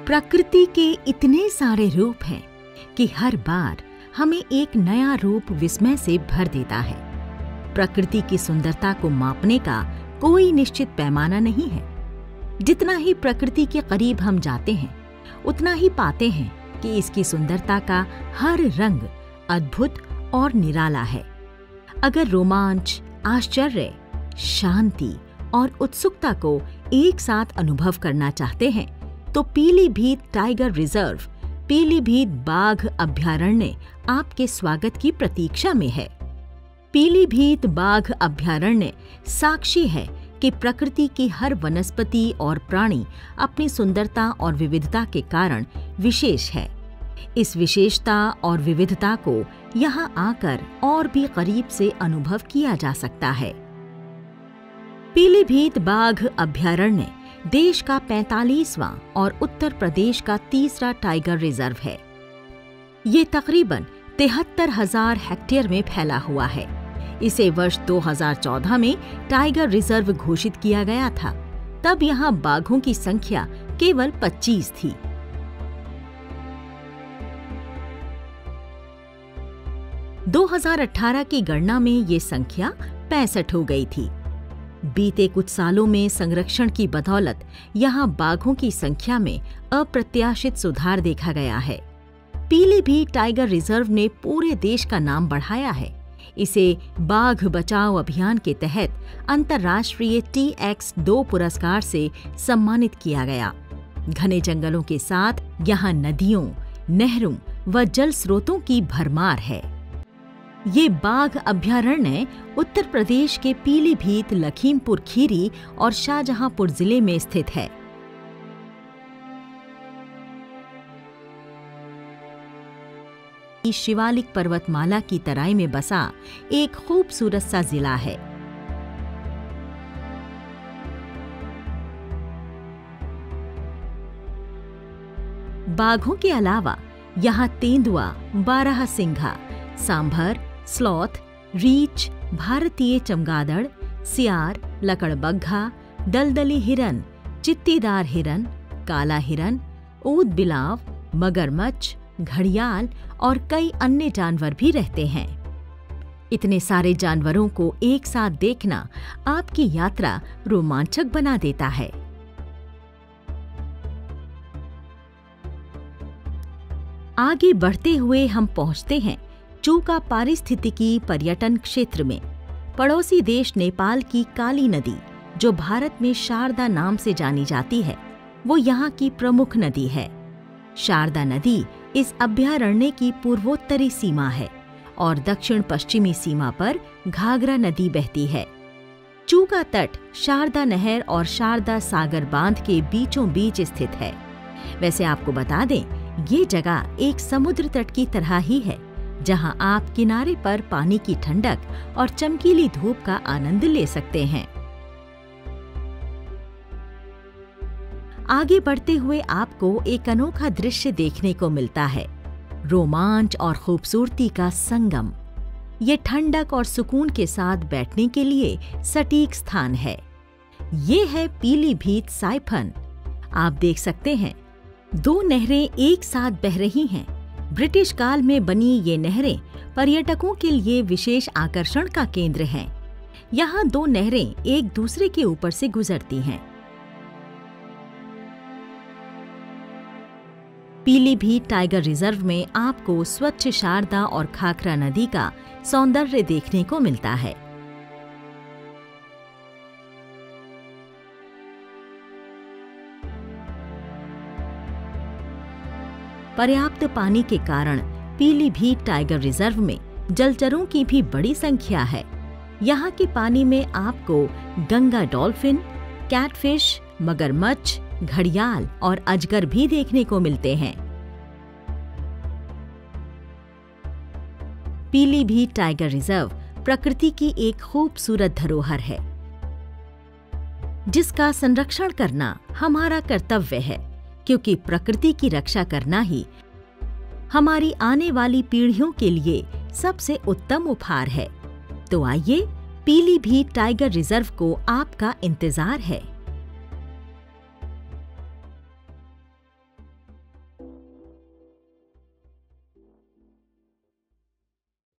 प्रकृति के इतने सारे रूप हैं कि हर बार हमें एक नया रूप विस्मय से भर देता है। प्रकृति की सुंदरता को मापने का कोई निश्चित पैमाना नहीं है। जितना ही प्रकृति के करीब हम जाते हैं, उतना ही पाते हैं कि इसकी सुंदरता का हर रंग अद्भुत और निराला है। अगर रोमांच, आश्चर्य, शांति और उत्सुकता को एक साथ अनुभव करना चाहते हैं तो पीलीभीत टाइगर रिजर्व, पीलीभीत बाघ अभयारण्य आपके स्वागत की प्रतीक्षा में है। पीलीभीत बाघ अभयारण्य साक्षी है कि प्रकृति की हर वनस्पति और प्राणी अपनी सुंदरता और विविधता के कारण विशेष है। इस विशेषता और विविधता को यहाँ आकर और भी करीब से अनुभव किया जा सकता है। पीलीभीत बाघ अभयारण्य देश का 45वां और उत्तर प्रदेश का तीसरा टाइगर रिजर्व है। ये तकरीबन 73,000 हेक्टेयर में फैला हुआ है। इसे वर्ष 2014 में टाइगर रिजर्व घोषित किया गया था। तब यहाँ बाघों की संख्या केवल 25 थी। – 2018 की गणना में ये संख्या 65 हो गई थी। बीते कुछ सालों में संरक्षण की बदौलत यहाँ बाघों की संख्या में अप्रत्याशित सुधार देखा गया है। पीलीभीत टाइगर रिजर्व ने पूरे देश का नाम बढ़ाया है। इसे बाघ बचाओ अभियान के तहत अंतर्राष्ट्रीय TX2 पुरस्कार से सम्मानित किया गया। घने जंगलों के साथ यहाँ नदियों, नहरों व जल स्रोतों की भरमार है। ये बाघ अभयारण्य उत्तर प्रदेश के पीलीभीत, लखीमपुर खीरी और शाहजहांपुर जिले में स्थित है। शिवालिक पर्वतमाला की तराई में बसा एक खूबसूरत सा जिला है। बाघों के अलावा यहाँ तेंदुआ, बारहसिंघा, सांभर, स्लॉथ, रीछ, भारतीय चमगादड़, सियार, लकड़बग्घा, दलदली हिरन, चित्तीदार हिरन, काला हिरन, ऊद बिलाव, मगरमच्छ, घड़ियाल और कई अन्य जानवर भी रहते हैं। इतने सारे जानवरों को एक साथ देखना आपकी यात्रा रोमांचक बना देता है। आगे बढ़ते हुए हम पहुंचते हैं चूका पारिस्थितिकी पर्यटन क्षेत्र में। पड़ोसी देश नेपाल की काली नदी, जो भारत में शारदा नाम से जानी जाती है, वो यहाँ की प्रमुख नदी है। शारदा नदी इस अभयारण्य की पूर्वोत्तरी सीमा है और दक्षिण पश्चिमी सीमा पर घाघरा नदी बहती है। चूका तट शारदा नहर और शारदा सागर बांध के बीचों बीच स्थित है। वैसे आपको बता दें, ये जगह एक समुद्र तट की तरह ही है, जहां आप किनारे पर पानी की ठंडक और चमकीली धूप का आनंद ले सकते हैं। आगे बढ़ते हुए आपको एक अनोखा दृश्य देखने को मिलता है, रोमांच और खूबसूरती का संगम। ये ठंडक और सुकून के साथ बैठने के लिए सटीक स्थान है। ये है पीलीभीत साइफन। आप देख सकते हैं, 2 नहरें एक साथ बह रही हैं। ब्रिटिश काल में बनी ये नहरें पर्यटकों के लिए विशेष आकर्षण का केंद्र हैं। यहाँ 2 नहरें एक दूसरे के ऊपर से गुजरती हैं। पीलीभीत टाइगर रिजर्व में आपको स्वच्छ शारदा और खाखरा नदी का सौंदर्य देखने को मिलता है। पर्याप्त पानी के कारण पीलीभीत टाइगर रिजर्व में जलचरों की भी बड़ी संख्या है। यहाँ के पानी में आपको गंगा डॉल्फिन, कैटफिश, मगरमच्छ, घड़ियाल और अजगर भी देखने को मिलते हैं। पीलीभीत टाइगर रिजर्व प्रकृति की एक खूबसूरत धरोहर है, जिसका संरक्षण करना हमारा कर्तव्य है, क्योंकि प्रकृति की रक्षा करना ही हमारी आने वाली पीढ़ियों के लिए सबसे उत्तम उपहार है। तो आइए, पीलीभीत टाइगर रिजर्व को आपका इंतजार है।